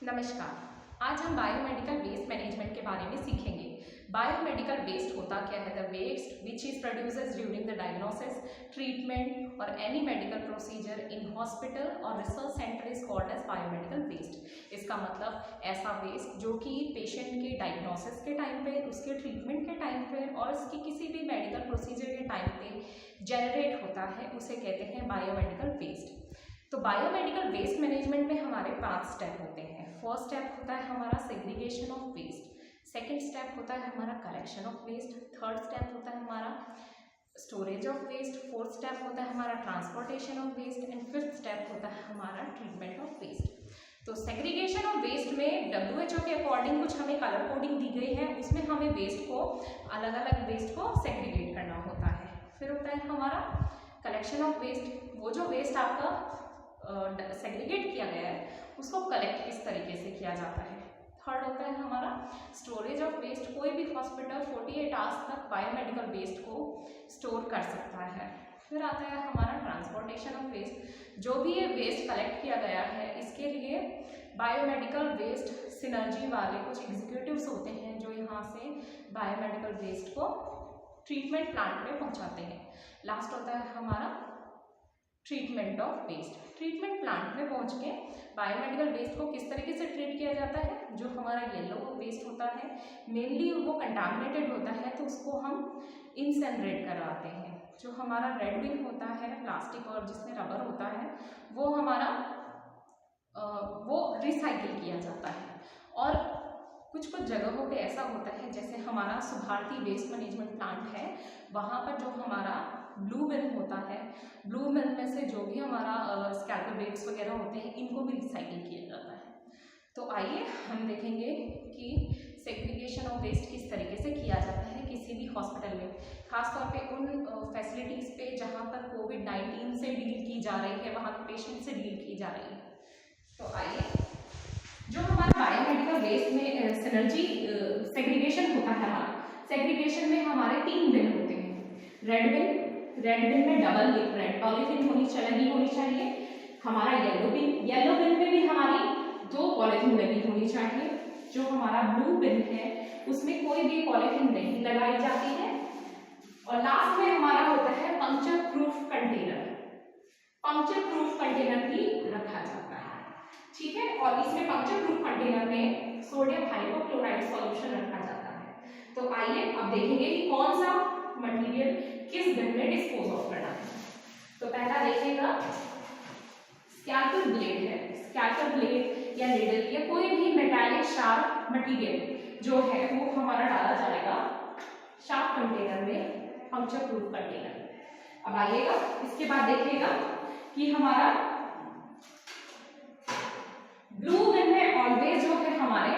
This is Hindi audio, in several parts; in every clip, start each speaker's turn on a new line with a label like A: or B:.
A: नमस्कार। आज हम बायोमेडिकल वेस्ट मैनेजमेंट के बारे में सीखेंगे। बायोमेडिकल वेस्ट होता क्या है? The waste which is produces during the diagnosis, treatment और any medical procedure in hospital और research centre is called as biomedical waste. इसका मतलब ऐसा वेस्ट जो कि पेशेंट के डायग्नोसिस के टाइम पे, उसके ट्रीटमेंट के टाइम पे और उसकी किसी भी मेडिकल प्रोसीजर के टाइम पे जनरेट होता है, उसे कहते हैं बायोमेडिकल वेस्ट। तो बायोमेडिकल वेस्ट मैनेजमेंट में हमारे 5 स्टेप होते हैं। फर्स्ट स्टेप होता है हमारा segregation of waste, second step होता है हमारा collection of waste, third step होता है हमारा storage of waste, fourth step होता है हमारा transportation of waste and fifth step होता है हमारा ट्रीटमेंट ऑफ वेस्ट। तो सेग्रीगेशन ऑफ वेस्ट में WHO के अकॉर्डिंग कुछ हमें कलर कोडिंग दी गई है, उसमें हमें वेस्ट को अलग अलग वेस्ट को सेग्रीगेट करना होता है। फिर होता है हमारा कलेक्शन ऑफ वेस्ट, वो जो वेस्ट आपका सेग्रीगेट किया गया है उसको कलेक्ट किस तरीके से किया जाता है। थर्ड होता है हमारा स्टोरेज ऑफ वेस्ट, कोई भी हॉस्पिटल 48 आवर्स तक बायोमेडिकल वेस्ट को स्टोर कर सकता है। फिर आता है हमारा ट्रांसपोर्टेशन ऑफ वेस्ट, जो भी ये वेस्ट कलेक्ट किया गया है इसके लिए बायोमेडिकल वेस्ट सिनर्जी वाले कुछ एग्जीक्यूटिव्स होते हैं जो यहाँ से बायोमेडिकल वेस्ट को ट्रीटमेंट प्लांट में पहुँचाते हैं। लास्ट होता है हमारा treatment of waste, treatment plant में पहुंच के बायोमेडिकल वेस्ट को किस तरीके से ट्रीट किया जाता है। जो हमारा येलो वेस्ट होता है मेनली वो कंटामिनेटेड होता है तो उसको हम इंसेनरेट कराते हैं। जो हमारा रेड बिन होता है प्लास्टिक और जिसमें रबर होता है वो हमारा वो रिसाइकिल किया जाता है। और कुछ जगहों पे ऐसा होता है जैसे हमारा सुभारती वेस्ट मैनेजमेंट प्लांट है, वहाँ पर जो हमारा ब्लू बिन होता है, ब्लू बिन में से जो भी हमारा स्कैल्पल वेस्ट वगैरह होते हैं इनको भी रिसाइकिल किया जाता है। तो आइए हम देखेंगे कि सेग्रीगेशन ऑफ वेस्ट किस तरीके से किया जाता है किसी भी हॉस्पिटल में, खासतौर पे उन फैसिलिटीज़ पे जहाँ पर कोविड-19 से डील की जा रही है, वहाँ के पेशेंट से डील की जा रही है। तो आइए, जो हमारा बायोमेडिकल वेस्ट में सिनर्जी सेग्रीगेशन होता है, हमारा सेग्रीगेशन में हमारे 3 बिन होते हैं। रेड बिन में डबल रेड पॉलीथीन होनी चाहिए। हमारा येलो बिन में भी हमारी 2 पॉलीथीन लगी होनी चाहिए। जो हमारा ब्लू बिन है उसमें कोई भी पॉलीथीन नहीं लगाई जाती है। और लास्ट में हमारा होता है puncture proof container, puncture proof container भी रखा जाता है, ठीक है। और इसमें पंक्चर प्रूफ कंटेनर में सोडियम हाइपोक्लोराइड सॉल्यूशन रखा जाता है। तो आइए अब देखेंगे कि कौन सा मटेरियल किस बिन में डिस्पोज ऑफ करना है। तो पहला देखिएगा स्कैल्पल ब्लेड है, स्कैल्पल ब्लेड या नीडल या कोई भी मेटालिक शार्प मटेरियल जो है वो हमारा डाला जाएगा शार्प कंटेनर में, पंक्चर प्रूफ कंटेनर। अब आइएगा इसके बाद देखिएगा कि हमारा ब्लू बिन में ऑलवेज जो है हमारे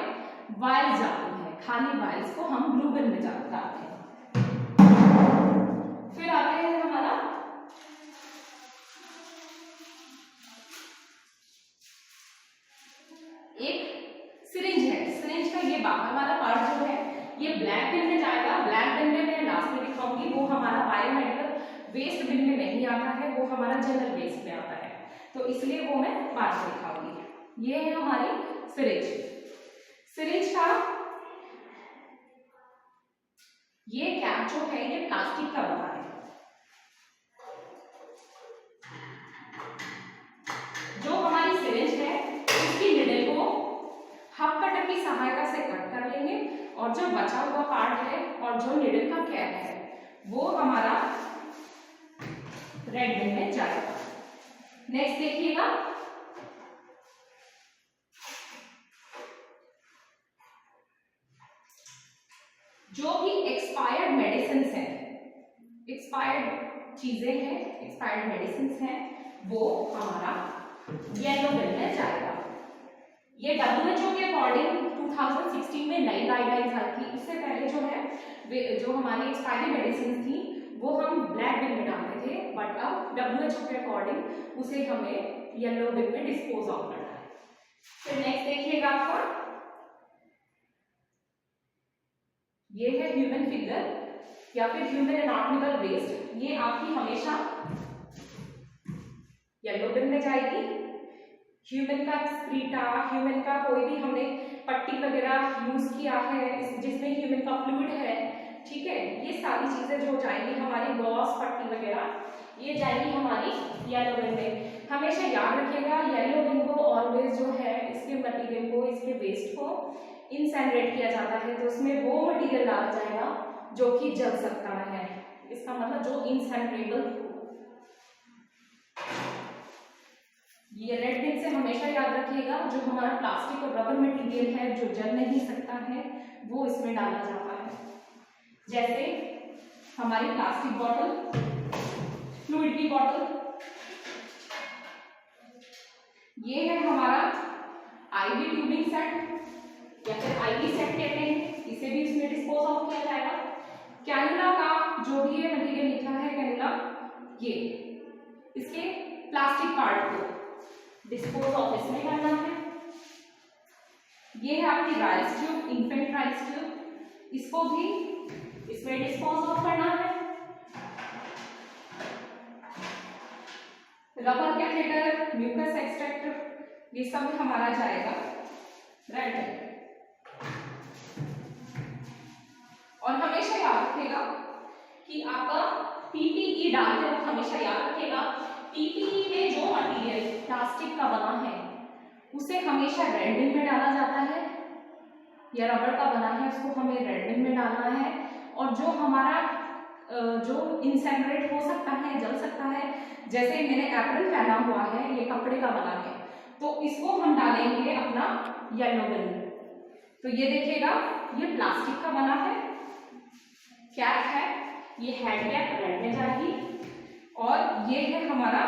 A: वायल्स जाती है, खाली वायल्स को हम ब्लू बिन में डालते हैं। फिर आते हैं हमारा एक सिरिंज है, सिरिंज का ये बाहर वाला पार्ट जो है ये ब्लैक बिन में जाएगा। ब्लैक बिन में मैं लास्ट में दिखाऊंगी, वो हमारा बायोमेडिकल वेस्ट बिन में नहीं आता है, वो हमारा जनरल वेस्ट में आता है, तो इसलिए वो मैं बाद में दिखाऊंगी। ये है हमारी सिरिंज, सिरिंज का ये कैप जो है ये प्लास्टिक का बना है। जो हमारी सिरिंज है उसकी निडल को हब कटर की सहायता से कट कर लेंगे और जो बचा हुआ पार्ट है और जो निडल का कैप है वो हमारा रेड बिन में जाएगा। नेक्स्ट देखिएगा, जो भी एक्सपायर्ड मेडिसिन है, एक्सपायर्ड चीजें हैं, एक्सपायर्ड मेडिसिन हैं, वो हमारा येलो बिन में जाएगा। ये WHO के अकॉर्डिंग 2016 में नई गाइडलाइंस आई थी। इससे पहले जो है जो हमारी एक्सपायरी मेडिसिन थी वो हम ब्लैक बिन में डालते थे, बट अब WHO के अकॉर्डिंग उसे हमें येलो बिन में डिस्पोज ऑफ करना है। फिर नेक्स्ट देखिएगा आपका ये है ह्यूमन फिगर या फिर ह्यूमन एनाटॉमिकल वेस्ट, ये आपकी हमेशा येलो बिन में जाएगी। ह्यूमन का एक्सक्रीटा, ह्यूमन का कोई भी हमने पट्टी वगैरह यूज किया है जिसमें ह्यूमन का फ्लूइड है, ठीक है, ये सारी चीजें जो जाएंगी हमारी गॉस पट्टी वगैरह, ये जाएगी हमारी येलो बिन में। हमेशा याद रखिएगा येलो बिन को ऑलवेज जो है इसके मटेरियल को, इसके वेस्ट को इंसेनरेट किया जाता है, तो उसमें वो मटेरियल डाला जाएगा जो कि जल सकता है, इसका मतलब जो इंसेनरेबल हो। ये रेड बिन से हमेशा याद रखिएगा जो हमारा प्लास्टिक और रबर मटेरियल है जो जल नहीं सकता है वो इसमें डाला जाता है, जैसे हमारी प्लास्टिक बॉटल, फ्लूइड की बॉटल, ये है हमारा आईवी ट्यूबिंग सेट या फिर आईवी सेट कहते हैं, इसे भी इसमें डिस्पोज ऑफ किया जाएगा। कैनुला का जो भी ये मटेरियल लिखा है कैनुला, ये इसके प्लास्टिक पार्ट को डिस्पोज ऑफ इसमें करना है। ये है आपकी Ryle's tube, infant Ryle's tube, इसको भी इसमें डिस्पोज ऑफ करना है। रबर कैथेटर, म्यूकस एक्सट्रैक्टर, ये सब हमारा जाएगा रेड बिन। और हमेशा याद रखेगा कि आपका पीपीई डालते वक्त हमेशा याद रखेगा पीपीई में जो मटेरियल प्लास्टिक का बना है उसे हमेशा रेड बिन में डाला जाता है, या रबर का बना है उसको हमें रेड बिन में डालना है। और जो हमारा जो इंसेनरेट हो सकता है, जल सकता है, जैसे मैंने एप्रन पहना हुआ है, ये कपड़े का बना है, तो इसको हम डालेंगे अपना येलो बिन में। तो ये देखिएगा ये प्लास्टिक का बना है, कैप है, ये हेड कैप रेड में जाएगी, और ये है हमारा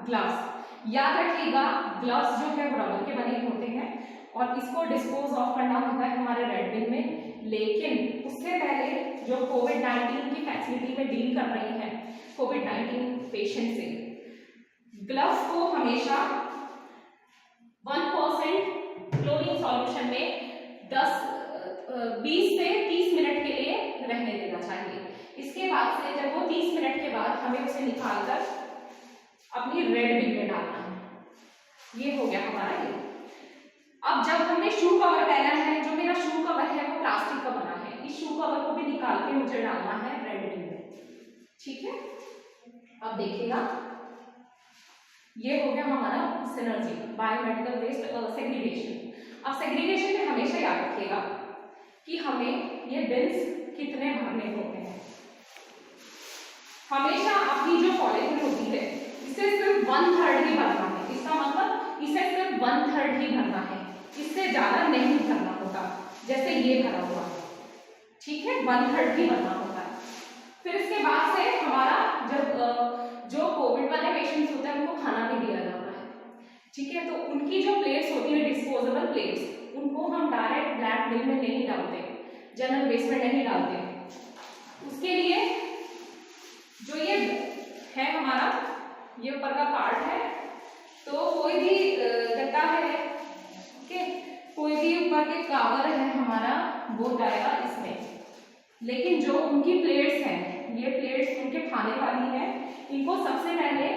A: ग्लव्स। याद रखिएगा ग्लव्स जो है वो रबर के बने होते हैं और इसको डिस्पोज ऑफ करना होता है हमारे रेड बिन में। लेकिन उससे पहले जो कोविड-19 की फैसिलिटी में डील कर रहे हैं कोविड-19 पेशेंट से, ग्लव्स को हमेशा 1% क्लोरीन सॉल्यूशन में 20 से 30 मिनट के लिए रहने देना चाहिए। इसके बाद से जब वो 30 मिनट के बाद हमें उसे निकालकर अपनी रेड बिन में डालना है। ये हो गया हमारा ये। अब जब हमने शू कवर पहना है, जो मेरा शू कवर है वो प्लास्टिक का बना है, इस शू कवर को भी निकाल के मुझे डालना है रेड बिन में, ठीक है। अब देखिएगा ये हो गया हमारा सिनर्जी, बायोमेडिकल वेस्ट सेग्रीगेशन। अब सेग्रीगेशन में हमेशा याद रखिएगा कि हमें ये बिन्स कितने भरने होते हैं। हमेशा अपनी जो पॉलीथीन होती है इसे सिर्फ 1/3 ही भरना है, इसका मतलब इसे सिर्फ 1/3 ही भरना है, इससे ज्यादा नहीं भरना होता। जैसे ये भरा हुआ है, ठीक है, 1/3 ही भरना होता है। फिर इसके बाद से हमारा जब जो कोविड वाले पेशेंट्स होते हैं उनको खाना भी दिया जाता है, ठीक है, तो उनकी जो प्लेट्स होती है डिस्पोजेबल प्लेट्स, उनको हम डायरेक्ट ब्लैक बिन में नहीं डालते, जनरल वेस्ट में नहीं डालते। उसके लिए जो ये है हमारा ये ऊपर का पार्ट है, तो कोई भी गत्ता है, ओके, कोई भी ऊपर के कवर है हमारा वो जाएगा इसमें। लेकिन जो उनकी प्लेट्स हैं, ये प्लेट्स उनके खाने वाली है, इनको सबसे पहले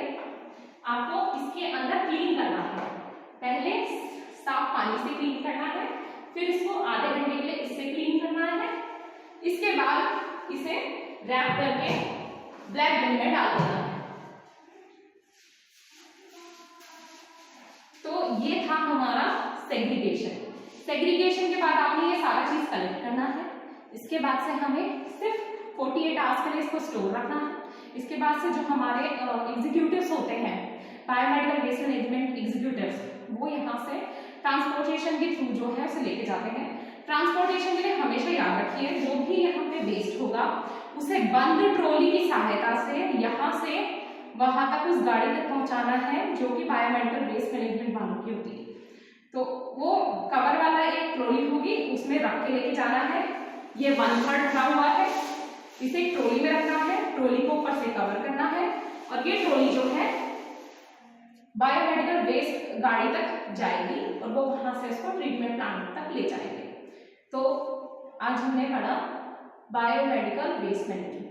A: आपको इसके अंदर क्लीन करना है। पहले साफ पानी से क्लीन करना है, फिर इसको आधे घंटे के लिए इससे क्लीन करना है, इसके बाद इसे रैप करके ब्लैक बिन में डाल देना है। तो ये था हमारा सेग्रीगेशन। सेग्रीगेशन के बाद आपने ये सारा चीज कलेक्ट करना है, इसके बाद से हमें सिर्फ 48 आवर्स के लिए इसको स्टोर रखना है। इसके बाद से जो हमारे एग्जीक्यूटिव्स होते हैं, बायोमेडिकल वेस्ट मैनेजमेंट एग्जीक्यूटिव्स, वो यहाँ से ट्रांसपोर्टेशन के थ्रू जो है उसे लेके जाते हैं। ट्रांसपोर्टेशन के लिए हमेशा याद रखिए जो भी यहाँ पे वेस्ट होगा उसे बंद ट्रॉली की सहायता से यहाँ से वहां तक उस गाड़ी तक पहुंचाना है जो कि बायोमेडिकल वेस्ट मैनेजमेंट वालों की होती है। तो वो कवर वाला एक ट्रॉली होगी, उसमें रख के लेके जाना है। ये 1/3 भरा हुआ है, इसे एक ट्रॉली में रखना है, ट्रॉली को ऊपर से कवर करना है, और ये ट्रॉली जो है बायोमेडिकल वेस्ट गाड़ी तक जाएगी और वो वहां से उसको ट्रीटमेंट प्लांट तक ले जाएंगे। तो आज हमने पढ़ा बायोमेडिकल वेस्ट मैनेजमेंट।